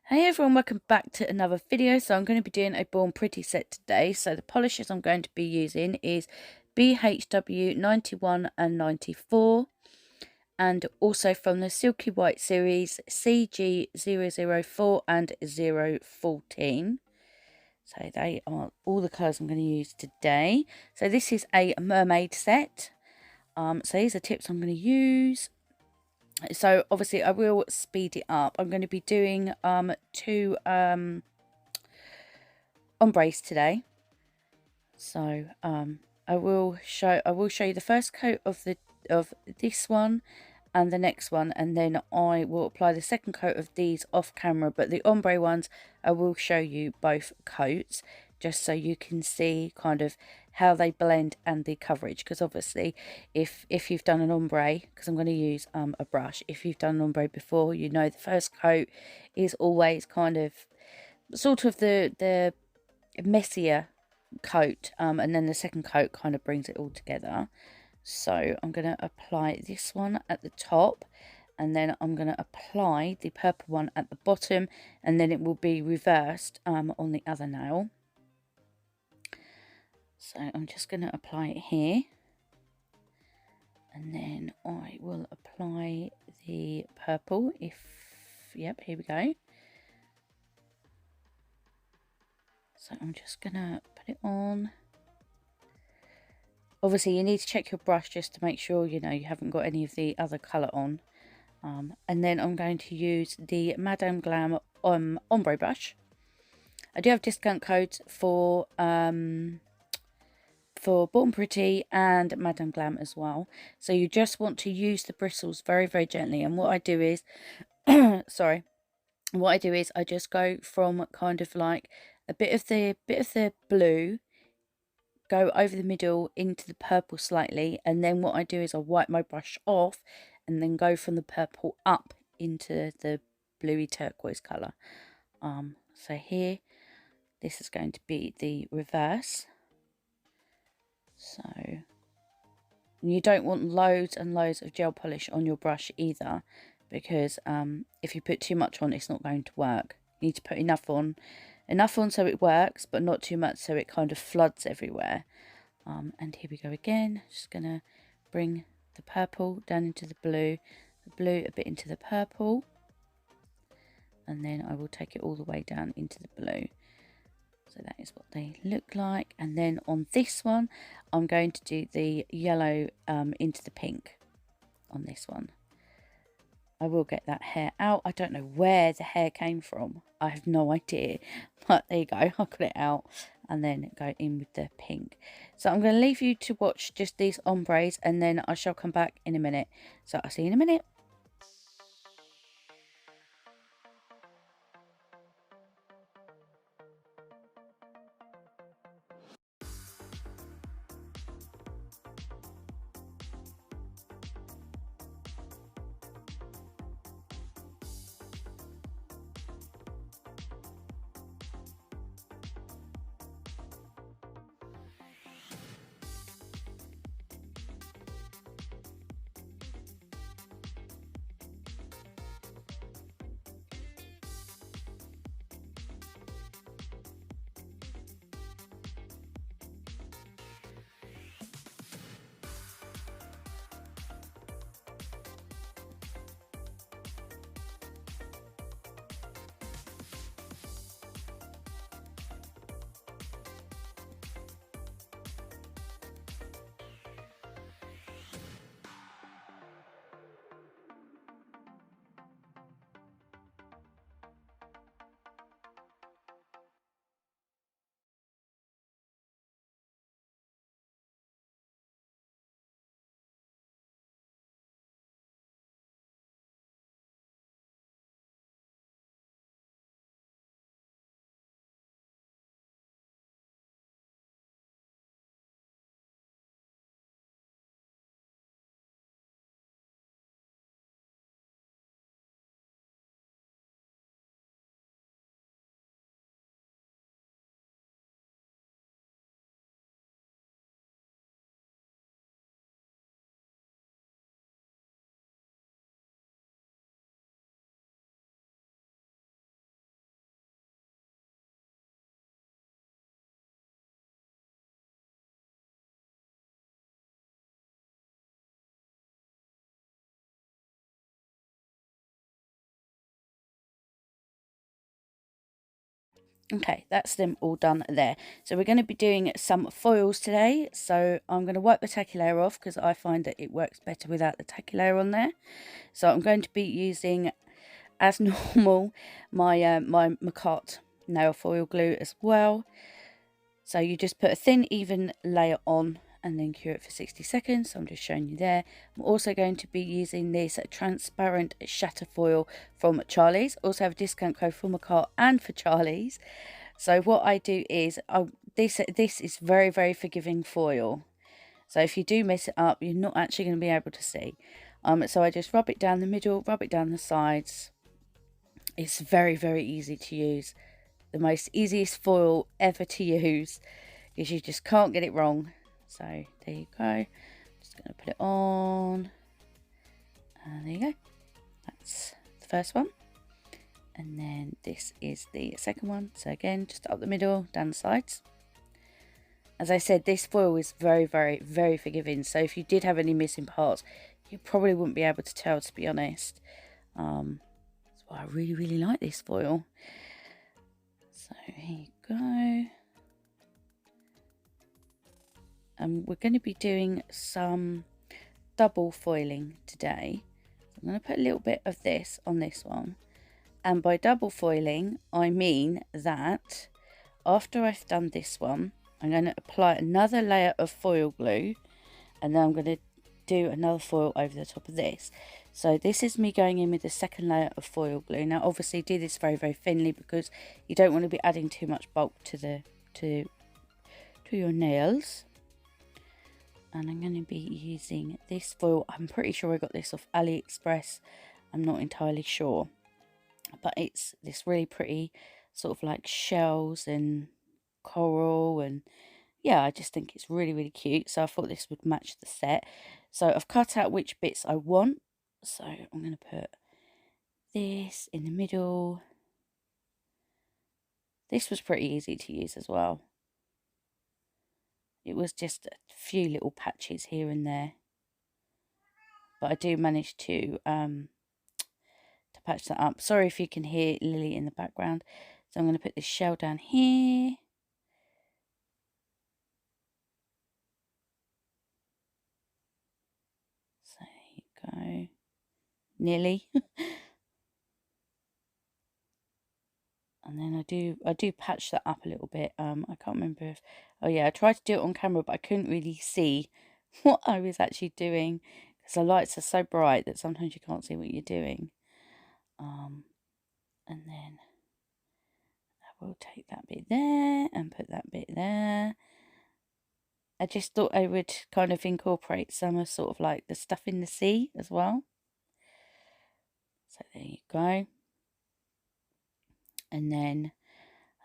Hey everyone, welcome back to another video. So I'm going to be doing a Born Pretty set today. So the polishes I'm going to be using is BHW 91 and 94, and also from the Silky White series CG 004 and 014. So they are all the colours I'm going to use today. So this is a mermaid set. So these are tips I'm going to use. So obviously I will speed it up. I'm going to be doing two ombres today. So I will show you the first coat of this one and the next one, and then I will apply the second coat of these off camera, but the ombre ones I will show you both coats just so you can see kind of how they blend and the coverage, because obviously if you've done an ombre, because I'm going to use a brush, if you've done an ombre before, you know the first coat is always kind of sort of the messier coat, and then the second coat kind of brings it all together. So I'm going to apply this one at the top, and then I'm going to apply the purple one at the bottom, and then it will be reversed on the other nail. So I'm just going to apply it here, and then I will apply the purple. Yep, here we go. So I'm just going to put it on. Obviously you need to check your brush just to make sure you haven't got any of the other colour on. And then I'm going to use the Madame Glam ombre brush. I do have discount codes for Born Pretty and Madame Glam as well. So you just want to use the bristles very, very gently. And what I do is, sorry, what I do is I just go from kind of like a bit of the blue, go over the middle into the purple slightly, and then what I do is I wipe my brush off and then go from the purple up into the bluey turquoise colour. So here, this is going to be the reverse. So you don't want loads and loads of gel polish on your brush either, because if you put too much on, it's not going to work. You need to put enough on so it works, but not too much so it kind of floods everywhere. And here we go again. Just gonna bring the purple down into the blue a bit into the purple, and then I will take it all the way down into the blue. So that is what they look like. And then on this one, I'm going to do the yellow into the pink on this one. I will get that hair out. I don't know where the hair came from. I have no idea. But there you go. I got it out. And then go in with the pink. So I'm going to leave you to watch just these ombres, and then I shall come back in a minute. So I'll see you in a minute. Okay, that's them all done there. So we're going to be doing some foils today. So I'm going to wipe the tacky layer off because I find that it works better without the tacky layer on there. So I'm going to be using, as normal, my my Macart nail foil glue as well. So you just put a thin, even layer on and then cure it for 60 seconds. So I'm just showing you there. I'm also going to be using this transparent shatter foil from Charlie's. Also have a discount code for Macart and for Charlie's. So what I do is, this is very, very forgiving foil. So if you do mess it up, you're not actually going to be able to see. So I just rub it down the middle, rub it down the sides. It's very, very easy to use. The most easiest foil ever to use, because you just can't get it wrong. So there you go. Just going to put it on. And there you go. That's the first one. And then this is the second one. So again, just up the middle, down the sides. As I said, this foil is very, very, very forgiving. So if you did have any missing parts, you probably wouldn't be able to tell, to be honest. That's why I really, really like this foil. So here you go. And we're going to be doing some double foiling today. So I'm going to put a little bit of this on this one. And by double foiling, I mean that after I've done this one, I'm going to apply another layer of foil glue, and then I'm going to do another foil over the top of this. So this is me going in with the second layer of foil glue. Now obviously do this very, very thinly, because you don't want to be adding too much bulk to your nails. And I'm going to be using this foil. I'm pretty sure I got this off AliExpress. I'm not entirely sure. But it's this really pretty sort of like shells and coral, and yeah, I just think it's really, really cute. So I thought this would match the set. So I've cut out which bits I want. So I'm going to put this in the middle. This was pretty easy to use as well. It was just a few little patches here and there, but I do manage to patch that up. Sorry if you can hear Lily in the background. So I'm going to put this shell down here. So there you go. Nearly. And then I do patch that up a little bit. I can't remember if, oh yeah, I tried to do it on camera, but I couldn't really see what I was actually doing, because the lights are so bright that sometimes you can't see what you're doing. And then I will take that bit there and put that bit there. I just thought I would kind of incorporate some of sort of like the stuff in the sea as well. So there you go. And then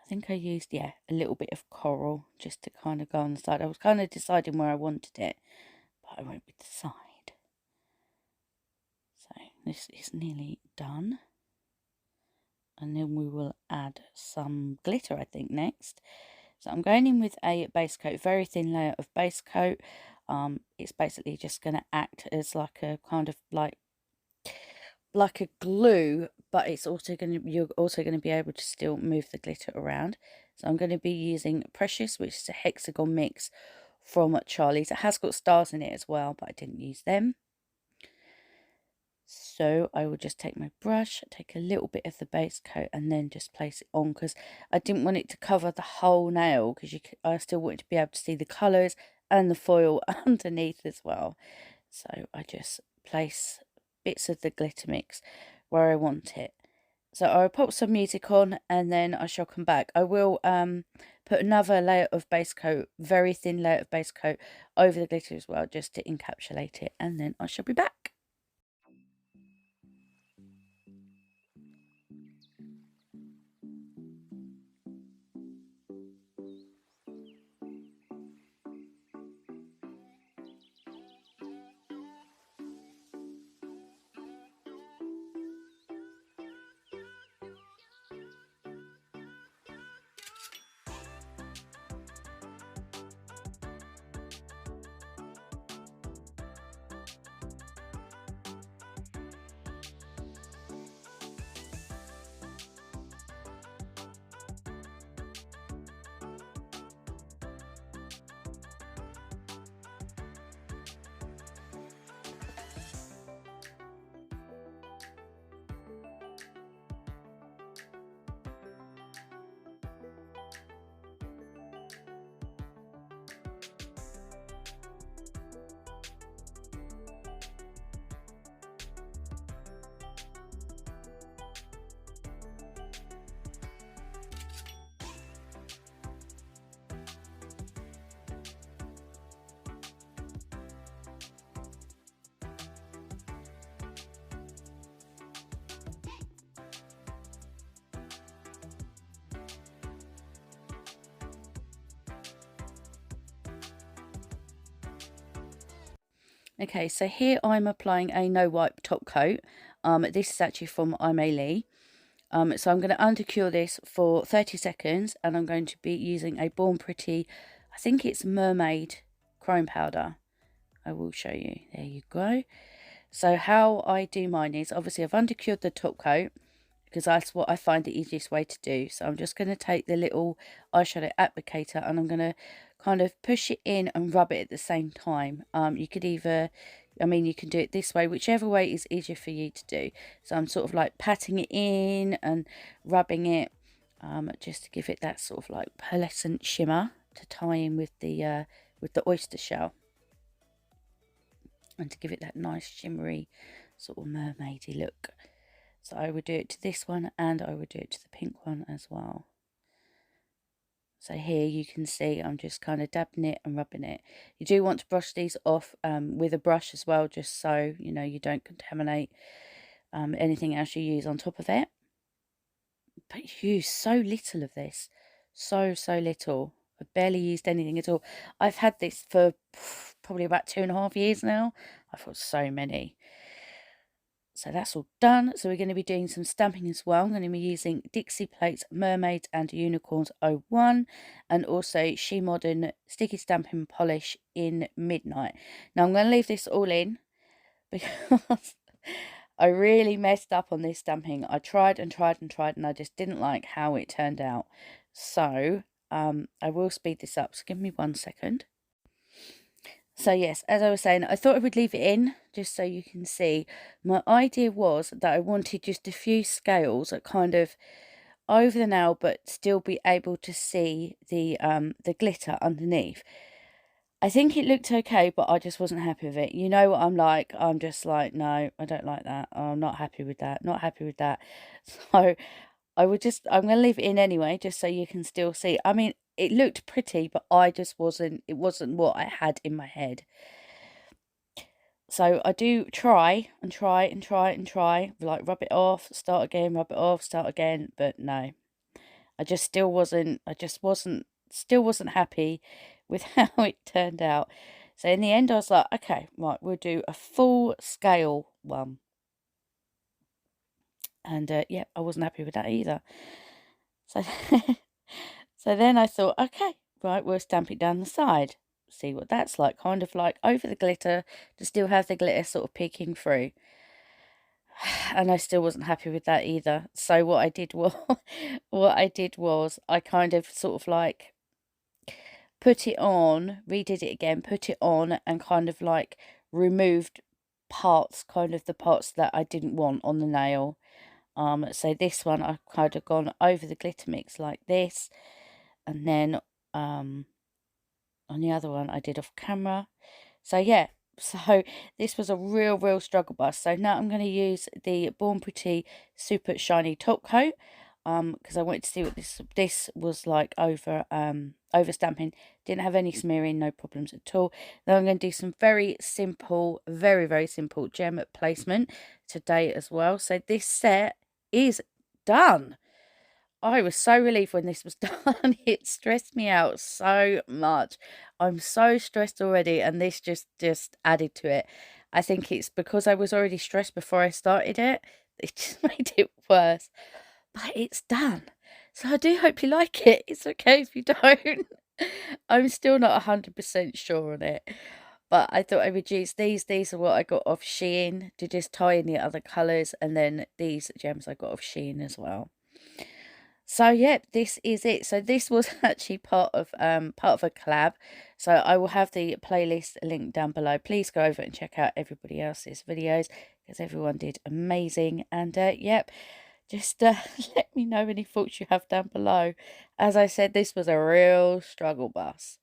I think I used, yeah, a little bit of coral just to kind of go on the side. I was kind of deciding where I wanted it, but I won't be decide. So this is nearly done. And then we will add some glitter, I think, next. So I'm going in with a base coat, very thin layer of base coat. It's basically just going to act as like a kind of like a glue, but it's also going to, you're also going to be able to still move the glitter around. So I'm going to be using Precious, which is a hexagon mix from Charlie's. It has got stars in it as well, but I didn't use them. So I will just take my brush, take a little bit of the base coat, and then just place it on, because I didn't want it to cover the whole nail, because I still wanted to be able to see the colours and the foil underneath as well. So I just place bits of the glitter mix where I want it. So I'll pop some music on, and then I shall come back. I will put another layer of base coat, very thin layer of base coat, over the glitter as well, just to encapsulate it, and then I shall be back. Okay, so here I'm applying a no wipe top coat. This is actually from I'm a Lee. So I'm going to undercure this for 30 seconds, and I'm going to be using a Born Pretty, I think it's Mermaid chrome powder. I will show you. There you go. So how I do mine is, obviously I've undercured the top coat, because that's what I find the easiest way to do. So I'm just going to take the little eyeshadow applicator, and I'm going to kind of push it in and rub it at the same time. You could either, I mean, you can do it this way, whichever way is easier for you to do. So I'm sort of like patting it in and rubbing it, just to give it that sort of like pearlescent shimmer to tie in with the oyster shell, and to give it that nice shimmery sort of mermaidy look. So I would do it to this one, and I would do it to the pink one as well. So here you can see I'm just kind of dabbing it and rubbing it. You do want to brush these off with a brush as well, just so you know you don't contaminate anything else you use on top of it. But you use so little of this, so little. I barely used anything at all. I've had this for probably about 2.5 years now. I've got so many. So that's all done. So we're going to be doing some stamping as well. I'm going to be using Dixie Plates Mermaids and Unicorns 01, and also She Modern Sticky Stamping Polish in Midnight. Now I'm going to leave this all in because I really messed up on this stamping. I tried and tried and tried, and I just didn't like how it turned out. So I will speed this up. So give me 1 second. So yes, as I was saying, I thought I would leave it in just so you can see. My idea was that I wanted just a few scales that kind of over the nail, but still be able to see the glitter underneath. I think it looked okay, but I just wasn't happy with it. You know what I'm like? I'm just like, no, I don't like that. I'm not happy with that. Not happy with that. So I'm going to leave it in anyway, just so you can still see. I mean, it looked pretty, but it wasn't what I had in my head. So I do try and try and try and try, like rub it off, start again, rub it off, start again, but no. Still wasn't happy with how it turned out. So in the end, I was like, okay, right, we'll do a full scale one. And yeah, I wasn't happy with that either. So, so then I thought, okay, right, we'll stamp it down the side. See what that's like, kind of like over the glitter, to still have the glitter sort of peeking through. And I still wasn't happy with that either. So what I did was, I kind of sort of like put it on, redid it again, put it on, and kind of like removed parts, kind of the parts that I didn't want on the nail. So this one I've kind of gone over the glitter mix like this, and then on the other one I did off camera. So yeah, so this was a real struggle bus. So now I'm going to use the Born Pretty Super Shiny Top Coat, because I wanted to see what this was like over stamping. Didn't have any smearing, no problems at all. Then I'm going to do some very simple, very simple gem placement today as well. So this set is done. I was so relieved when this was done. It stressed me out so much. I'm so stressed already, and this just added to it. I think it's because I was already stressed before I started it. It just made it worse. But it's done. So I do hope you like it. It's okay if you don't. I'm still not 100% sure on it. But I thought I would use these. These are what I got off Shein to just tie in the other colours. And then these gems I got off Shein as well. So yeah, this is it. So this was actually part of a collab. So I will have the playlist linked down below. Please go over and check out everybody else's videos, because everyone did amazing. And yep, just let me know any thoughts you have down below. As I said, this was a real struggle bus.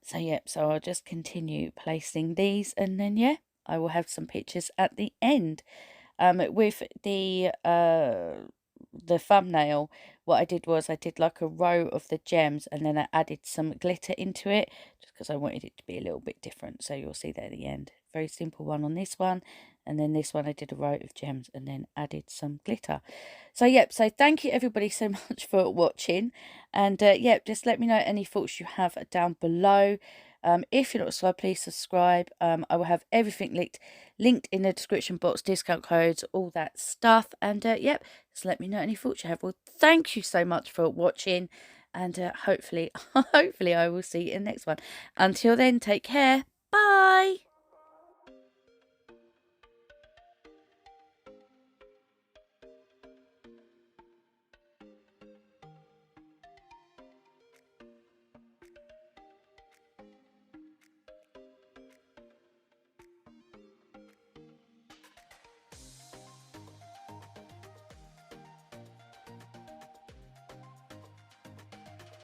So yep, so I'll just continue placing these, and then yeah, I will have some pictures at the end. With the thumbnail, what I did was I did like a row of the gems, and then I added some glitter into it, just because I wanted it to be a little bit different. So you'll see that at the end. Very simple one on this one, and then this one I did a row of gems and then added some glitter. So yep, so thank you everybody so much for watching, and yep, just let me know any thoughts you have down below. If you're not subscribed, please subscribe. I will have everything linked in the description box, discount codes, all that stuff. And yep, just let me know any thoughts you have. Well, thank you so much for watching, and hopefully I will see you in the next one. Until then, take care. Bye.